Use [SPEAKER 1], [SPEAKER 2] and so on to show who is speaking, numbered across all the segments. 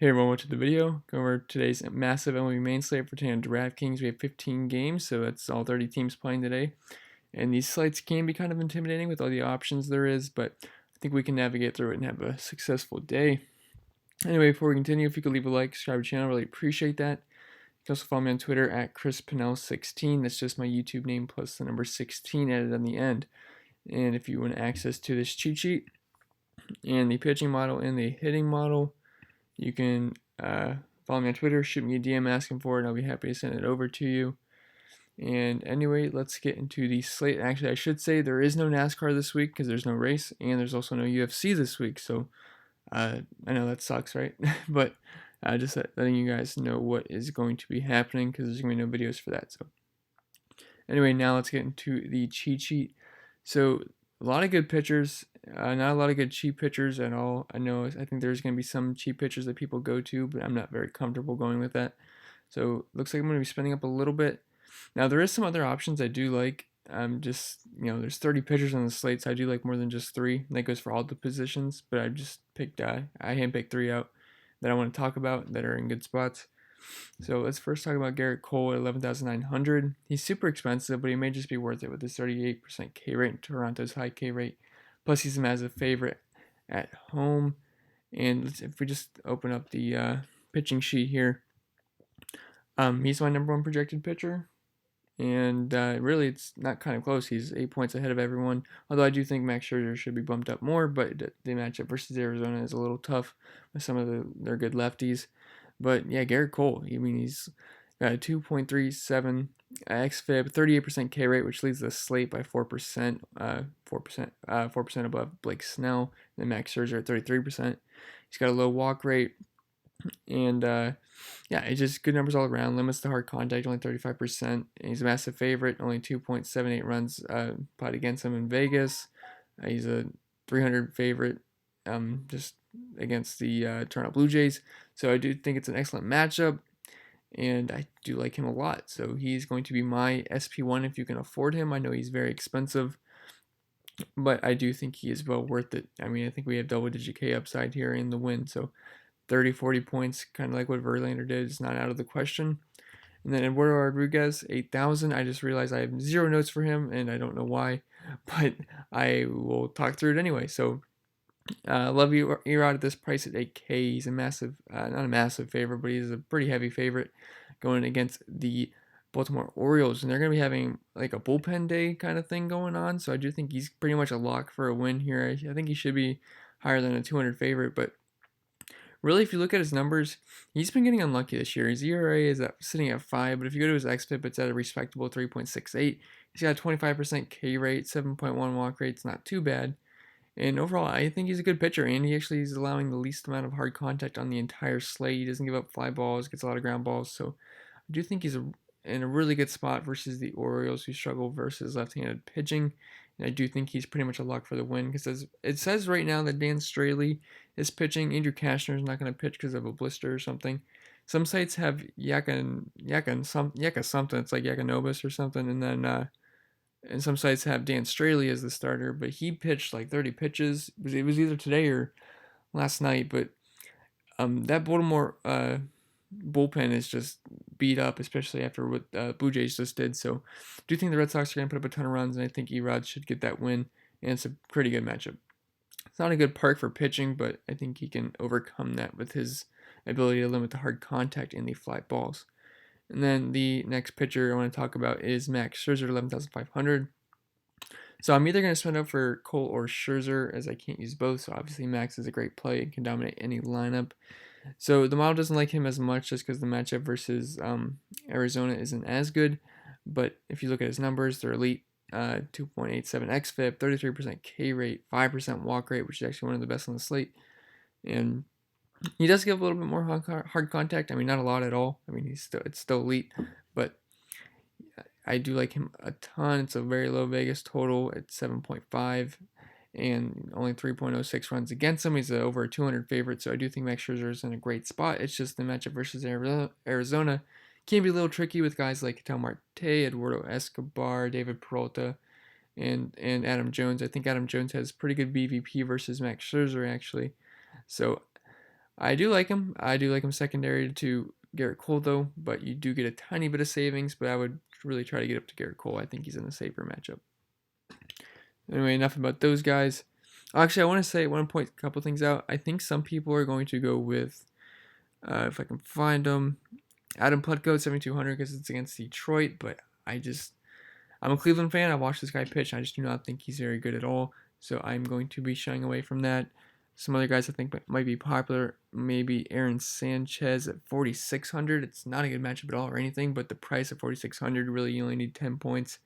[SPEAKER 1] Hey everyone, welcome to the video. Go over today's massive MLB main slate for today on DraftKings. We have 15 games, so that's all 30 teams playing today. And these slates can be kind of intimidating with all the options there is, but I think we can navigate through it and have a successful day. Anyway, before we continue, if you could leave a like, subscribe to the channel, really appreciate that. You can also follow me on Twitter at ChrisPennell16. That's just my YouTube name plus the number 16 added on the end. And if you want access to this cheat sheet and the pitching model and the hitting model, you can follow me on Twitter, shoot me a DM asking for it, and I'll be happy to send it over to you. And anyway, let's get into the slate. Actually, I should say there is no NASCAR this week because there's no race, and there's also no UFC this week. So I know that sucks, right? But just letting you guys know what is going to be happening because there's going to be no videos for that. So anyway, now let's get into the cheat sheet. So a lot of good pitchers, not a lot of good cheap pitchers at all. I think there's going to be some cheap pitchers that people go to, but I'm not very comfortable going with that. So looks like I'm going to be spending up a little bit. Now there is some other options I do like. There's 30 pitchers on the slate, so I do like more than just 3. And that goes for all the positions, but I just picked, I handpicked 3 out that I want to talk about that are in good spots. So let's first talk about Garrett Cole at 11,900. He's super expensive, but he may just be worth it with his 38% K rate and Toronto's high K rate. Plus, he's a massive favorite at home. And if we just open up the pitching sheet here, he's my number 1 projected pitcher. And really, it's not kind of close. He's 8 points ahead of everyone. Although I do think Max Scherzer should be bumped up more, but the matchup versus Arizona is a little tough with some of their good lefties. But yeah, Garrett Cole, I mean, he's got a 2.37 xFIP, 38% K rate, which leads the slate by 4%, 4% above Blake Snell, and Max Scherzer at 33%. He's got a low walk rate, and yeah, it's just good numbers all around. Limits to hard contact, only 35%. And he's a massive favorite, only 2.78 runs applied against him in Vegas. He's a 300 favorite just against the Toronto Blue Jays. So I do think it's an excellent matchup, and I do like him a lot. So he's going to be my SP1 if you can afford him. I know he's very expensive, but I do think he is well worth it. I mean, I think we have double-digit K upside here in the win. So 30, 40 points, kind of like what Verlander did, is not out of the question. And then Eduardo Rodriguez, 8,000. I just realized I have 0 notes for him, and I don't know why, but I will talk through it anyway. So love Erod at this price at 8K. He's a massive, not a massive favorite, but he's a pretty heavy favorite going against the Baltimore Orioles, and they're going to be having like a bullpen day kind of thing going on. So I do think he's pretty much a lock for a win here. I think he should be higher than a 200 favorite, but really, if you look at his numbers, he's been getting unlucky this year. His ERA is sitting at 5, but if you go to his xFIP, it's at a respectable 3.68. He's got a 25% K rate, 7.1 walk rate. It's not too bad. And overall, I think he's a good pitcher, and he actually is allowing the least amount of hard contact on the entire slate. He doesn't give up fly balls, gets a lot of ground balls. So I do think he's in a really good spot versus the Orioles, who struggle versus left-handed pitching. And I do think he's pretty much a lock for the win, because it says right now that Dan Straley is pitching. Andrew Cashner is not going to pitch because of a blister or something. Some sites have Yaka something. It's like Yakanobis or something, and then and some sites have Dan Straley as the starter, but he pitched like 30 pitches. It was either today or last night, but that Baltimore bullpen is just beat up, especially after what Blue Jays just did. So I do think the Red Sox are going to put up a ton of runs, and I think Erod should get that win, and it's a pretty good matchup. It's not a good park for pitching, but I think he can overcome that with his ability to limit the hard contact in the fly balls. And then the next pitcher I want to talk about is Max Scherzer, 11,500. So I'm either going to spend up for Cole or Scherzer, as I can't use both. So obviously Max is a great play and can dominate any lineup. So the model doesn't like him as much just because the matchup versus Arizona isn't as good. But if you look at his numbers, they're elite. 2.87 xFIP, 33% K rate, 5% walk rate, which is actually one of the best on the slate. And he does give a little bit more hard contact. I mean, not a lot at all. I mean, it's still elite, but I do like him a ton. It's a very low Vegas total at 7.5 and only 3.06 runs against him. He's over a 200 favorite, so I do think Max Scherzer is in a great spot. It's just the matchup versus Arizona can be a little tricky with guys like Ketel Marte, Eduardo Escobar, David Peralta, and Adam Jones. I think Adam Jones has pretty good BVP versus Max Scherzer, actually. So I do like him. I do like him secondary to Garrett Cole though, but you do get a tiny bit of savings. But I would really try to get up to Garrett Cole. I think he's in a safer matchup. Anyway, enough about those guys. Actually, I want to point a couple things out. I think some people are going to go with, if I can find them, Adam Plutko at 7,200 because it's against Detroit. But I'm a Cleveland fan. I watched this guy pitch. I just do not think he's very good at all. So I'm going to be shying away from that. Some other guys I think might be popular. Maybe Aaron Sanchez at 4,600. It's not a good matchup at all or anything, but the price at 4,600, really you only need 10 points.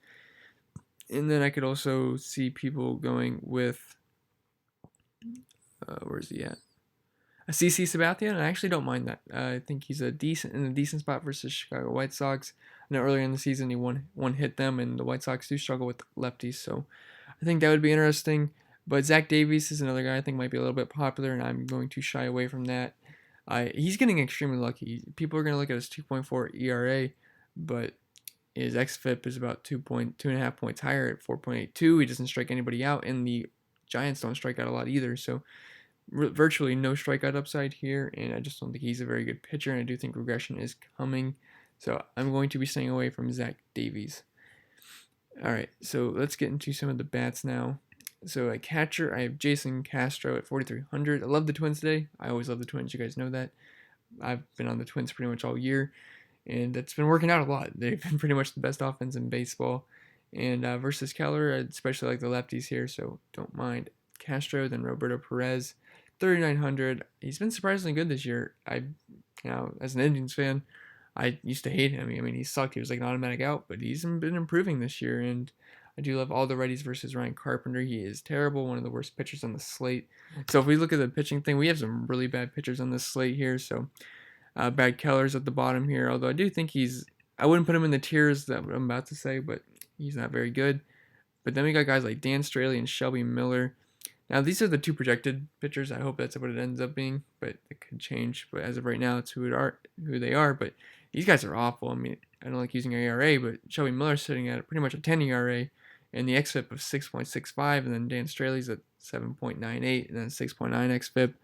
[SPEAKER 1] And then I could also see people going with, where's he at? A CC Sabathia, and I actually don't mind that. I think he's in a decent spot versus Chicago White Sox. I know earlier in the season he one hit them, and the White Sox do struggle with lefties, so I think that would be interesting. But Zach Davies is another guy I think might be a little bit popular, and I'm going to shy away from that. He's getting extremely lucky. People are going to look at his 2.4 ERA, but his xFIP is about 2.5 points higher at 4.82. He doesn't strike anybody out, and the Giants don't strike out a lot either, so virtually no strikeout upside here, and I just don't think he's a very good pitcher, and I do think regression is coming. So I'm going to be staying away from Zach Davies. All right, so let's get into some of the bats now. So at catcher, I have Jason Castro at 4,300. I love the Twins today. I always love the Twins. You guys know that. I've been on the Twins pretty much all year, and it's been working out a lot. They've been pretty much the best offense in baseball. And versus Keller, I especially like the lefties here, so don't mind Castro. Then Roberto Perez, 3,900. He's been surprisingly good this year. As an Indians fan, I used to hate him. I mean, he sucked. He was like an automatic out, but he's been improving this year, and I do love all the righties versus Ryan Carpenter. He is terrible, one of the worst pitchers on the slate. So if we look at the pitching thing, we have some really bad pitchers on this slate here. So Brad Keller's at the bottom here, although I do think I wouldn't put him in the tiers that I'm about to say, but he's not very good. But then we got guys like Dan Straley and Shelby Miller. Now, these are the two projected pitchers. I hope that's what it ends up being, but it could change. But as of right now, it's who they are. But these guys are awful. I mean, I don't like using ERA, but Shelby Miller's sitting at pretty much a 10 ERA, and the xFIP of 6.65, and then Dan Straley's at 7.98, and then 6.9 xFIP,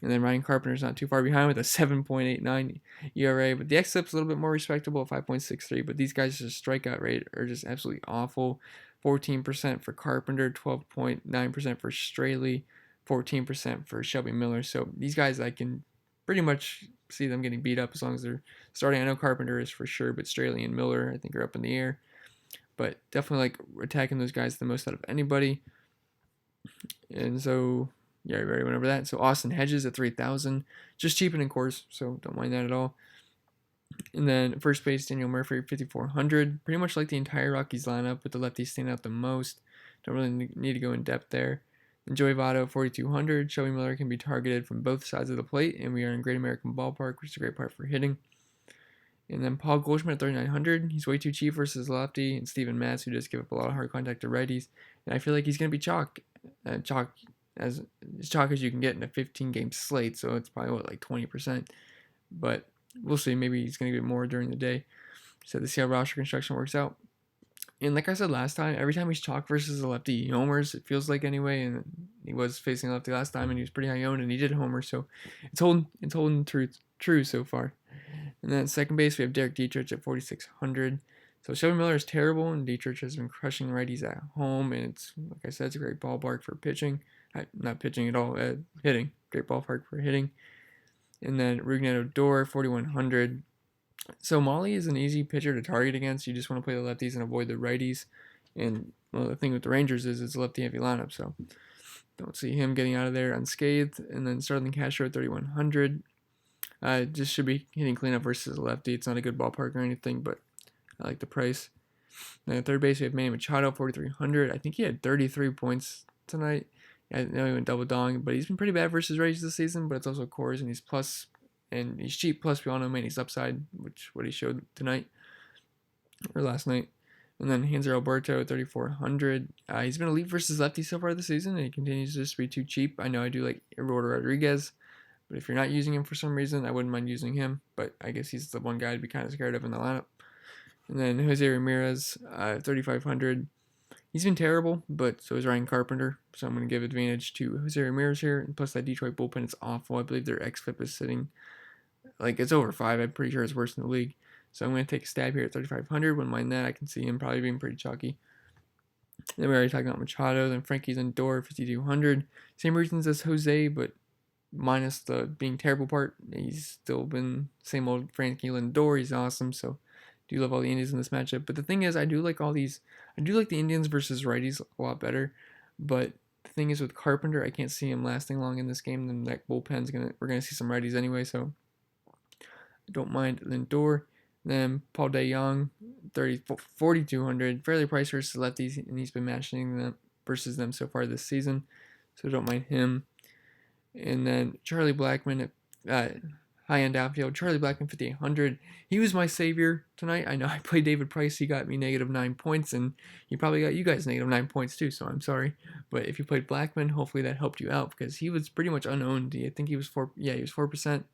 [SPEAKER 1] and then Ryan Carpenter's not too far behind with a 7.89 ERA, but the xFIP's a little bit more respectable at 5.63, but these guys' strikeout rate are just absolutely awful. 14% for Carpenter, 12.9% for Straley, 14% for Shelby Miller. So these guys, I can pretty much see them getting beat up as long as they're starting. I know Carpenter is for sure, but Straley and Miller, I think, are up in the air. But definitely like attacking those guys the most out of anybody. And so, yeah, we already went over that. So Austin Hedges at 3,000. Just cheaping in course, so don't mind that at all. And then first base, Daniel Murphy, 5,400. Pretty much like the entire Rockies lineup, with the lefties standing out the most. Don't really need to go in depth there. And Joey Votto, 4,200. Shelby Miller can be targeted from both sides of the plate, and we are in Great American Ballpark, which is a great part for hitting. And then Paul Goldschmidt at 3,900. He's way too cheap versus lefty. And Steven Matz, who does give up a lot of hard contact to righties. And I feel like he's going to be chalk as you can get in a 15-game slate. So it's probably, like 20%. But we'll see. Maybe he's going to get more during the day. So let's see how roster construction works out. And like I said last time, every time he's chalk versus a lefty, he homers, it feels like anyway. And he was facing a lefty last time, and he was pretty high owned, and he did homer. So it's holding true so far. And then at second base, we have Derek Dietrich at 4,600. So Shelby Miller is terrible, and Dietrich has been crushing righties at home. And it's, like I said, it's a great ballpark for pitching. Not pitching at all, hitting. Great ballpark for hitting. And then Rougned Odor, 4,100. So Molly is an easy pitcher to target against. You just want to play the lefties and avoid the righties. And well, the thing with the Rangers is it's a lefty-heavy lineup, so don't see him getting out of there unscathed. And then Starlin Castro at 3,100. Just should be hitting cleanup versus a lefty. It's not a good ballpark or anything, but I like the price. Then at third base, we have Manny Machado, 4,300. I think he had 33 points tonight. I know he went double dong, but he's been pretty bad versus righties this season, but it's also Coors, and he's plus, and he's cheap. Plus, we all know Manny's upside, which what he showed tonight or last night. And then Hanser Alberto at 3,400. He's been elite versus lefty so far this season, and he continues to just be too cheap. I know I do like Eduardo Rodriguez, but if you're not using him for some reason, I wouldn't mind using him. But I guess he's the one guy to be kind of scared of in the lineup. And then Jose Ramirez, 3,500. He's been terrible, but so is Ryan Carpenter. So I'm going to give advantage to Jose Ramirez here. And plus, that Detroit bullpen is awful. I believe their xFIP is sitting like it's over 5. I'm pretty sure it's worse in the league. So I'm going to take a stab here at 3,500. Wouldn't mind that. I can see him probably being pretty chalky. Then we already talked about Machado. Then Frankie's Lindor, 5,200. Same reasons as Jose, but minus the being terrible part. He's still been same old Frankie Lindor. He's awesome. So do love all the Indians in this matchup. But the thing is, I do like the Indians versus righties a lot better. But the thing is with Carpenter, I can't see him lasting long in this game. Then that bullpen's we're gonna see some righties anyway. So I don't mind Lindor. Then Paul DeJong, 4,200, fairly priced versus lefties, and he's been matching them versus them so far this season, so don't mind him. And then Charlie Blackmon at high-end outfield. Charlie Blackmon, 5,800. He was my savior tonight. I know I played David Price. He got me -9 points, and he probably got you guys -9 points too, so I'm sorry. But if you played Blackmon, hopefully that helped you out because he was pretty much unowned. I think he was 4%.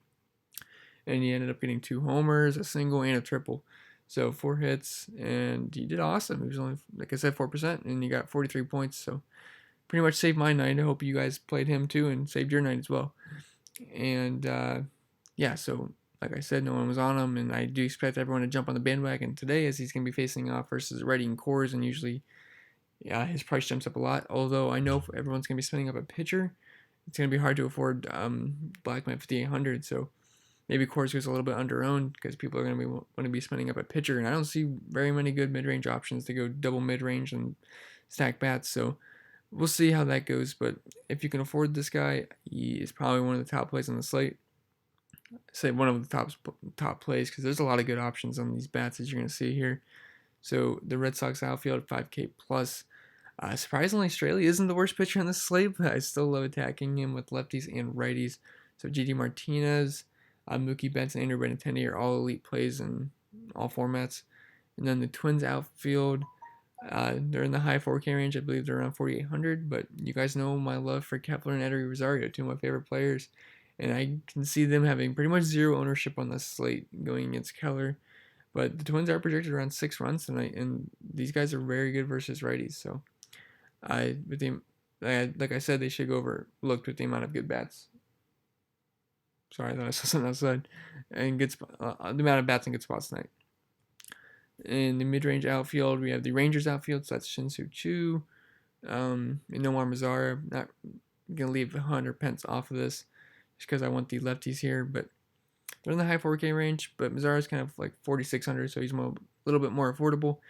[SPEAKER 1] And he ended up getting 2 homers, a single, and a triple. So 4 hits, and he did awesome. He was only, like I said, 4%, and he got 43 points. So pretty much saved my night. I hope you guys played him too and saved your night as well. And yeah, so like I said, no one was on him, and I do expect everyone to jump on the bandwagon today as he's going to be facing off versus righty and cores, and usually his price jumps up a lot. Although I know everyone's going to be spending up a pitcher, it's going to be hard to afford Blackmon 5,800. So maybe Coors goes a little bit under-owned because people are going to want to be spending up a pitcher, and I don't see very many good mid-range options to go double mid-range and stack bats. So we'll see how that goes. But if you can afford this guy, he is probably one of the top plays on the slate. Say one of the top plays because there's a lot of good options on these bats as you're going to see here. So the Red Sox outfield 5K plus. Surprisingly, Straley isn't the worst pitcher on this slate, but I still love attacking him with lefties and righties. So JD Martinez, Mookie Betts, and Andrew Benintendi are all elite plays in all formats. And then the Twins outfield, they're in the high 4K range. I believe they're around 4,800. But you guys know my love for Kepler and Eddie Rosario, 2 of my favorite players. And I can see them having pretty much zero ownership on this slate going against Keller. But the Twins are projected around 6 runs tonight, and these guys are very good versus righties. So, like I said, they should go overlooked with the amount of good bats. Sorry, I thought I saw something outside. And the amount of bats and good spots tonight. In the mid-range outfield, we have the Rangers outfield, so that's Shin-Soo Choo. And Nomar Mazara. Not going to leave Hunter Pence off of this just because I want the lefties here. But they're in the high 4K range, but Mazara's kind of like 4,600, so he's a little bit more affordable.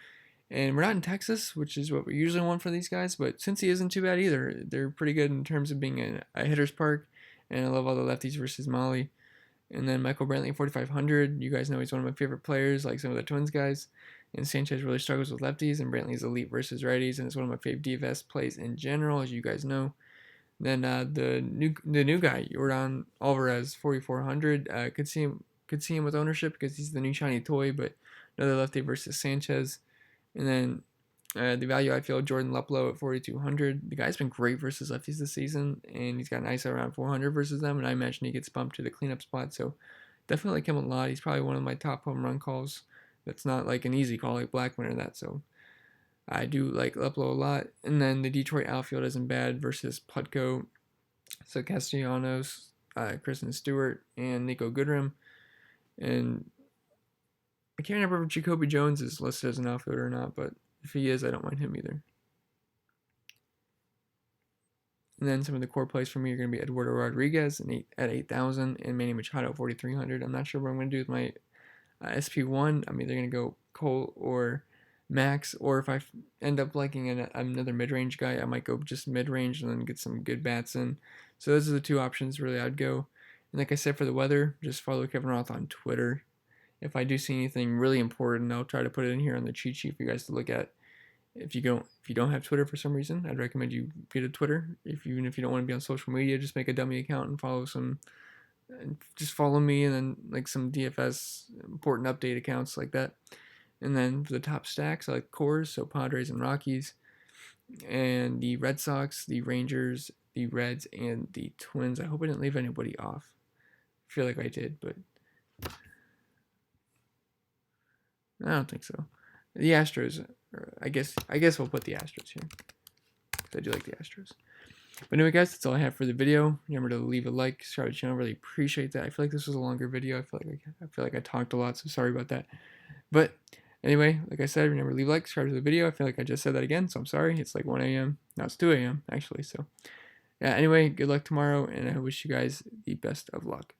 [SPEAKER 1] And we're not in Texas, which is what we usually want for these guys, but Cincy isn't too bad either. They're pretty good in terms of being a hitter's park. And I love all the lefties versus Molly. And then Michael Brantley, 4,500. You guys know he's one of my favorite players, like some of the Twins guys. And Sanchez really struggles with lefties, and Brantley's elite versus righties, and it's one of my favorite DFS plays in general, as you guys know. Then the new guy, Yordan Alvarez, 4,400. Could see him with ownership because he's the new shiny toy, but another lefty versus Sanchez. And then the value I feel, Jordan Luplow at 4,200. The guy's been great versus lefties this season, and he's got an ISO around 400 versus them, and I imagine he gets bumped to the cleanup spot, so definitely like him a lot. He's probably one of my top home run calls. That's not like an easy call like Blackmon or that, so I do like Luplow a lot. And then the Detroit outfield isn't bad versus Putko, so Castellanos, Kristen Stewart, and Nico Goodrum. And I can't remember if Jacoby Jones is listed as an outfielder or not, but if he is, I don't mind him either. And then some of the core plays for me are going to be Eduardo Rodriguez at 8,000 and Manny Machado at 4,300. I'm not sure what I'm going to do with my SP1. I'm either going to go Cole or Max, or if I end up liking another mid-range guy, I might go just mid-range and then get some good bats in. So those are the 2 options really I'd go. And like I said, for the weather, just follow Kevin Roth on Twitter. If I do see anything really important, I'll try to put it in here on the cheat sheet for you guys to look at. If you don't have Twitter for some reason, I'd recommend you get a Twitter. Even if you don't want to be on social media, just make a dummy account and just follow me, and then like some DFS important update accounts like that. And then for the top stacks, I like cores, so Padres and Rockies, and the Red Sox, the Rangers, the Reds, and the Twins. I hope I didn't leave anybody off. I feel like I did, but I don't think so. The Astros, Or I guess we'll put the Astros here. I do like the Astros. But anyway, guys, that's all I have for the video. Remember to leave a like, subscribe to the channel. Really appreciate that. I feel like this was a longer video. I feel like I talked a lot, so sorry about that. But anyway, like I said, remember to leave a like, subscribe to the video. I feel like I just said that again, so I'm sorry. It's like 1 a.m. Now it's 2 a.m. actually. So yeah. Anyway, good luck tomorrow, and I wish you guys the best of luck.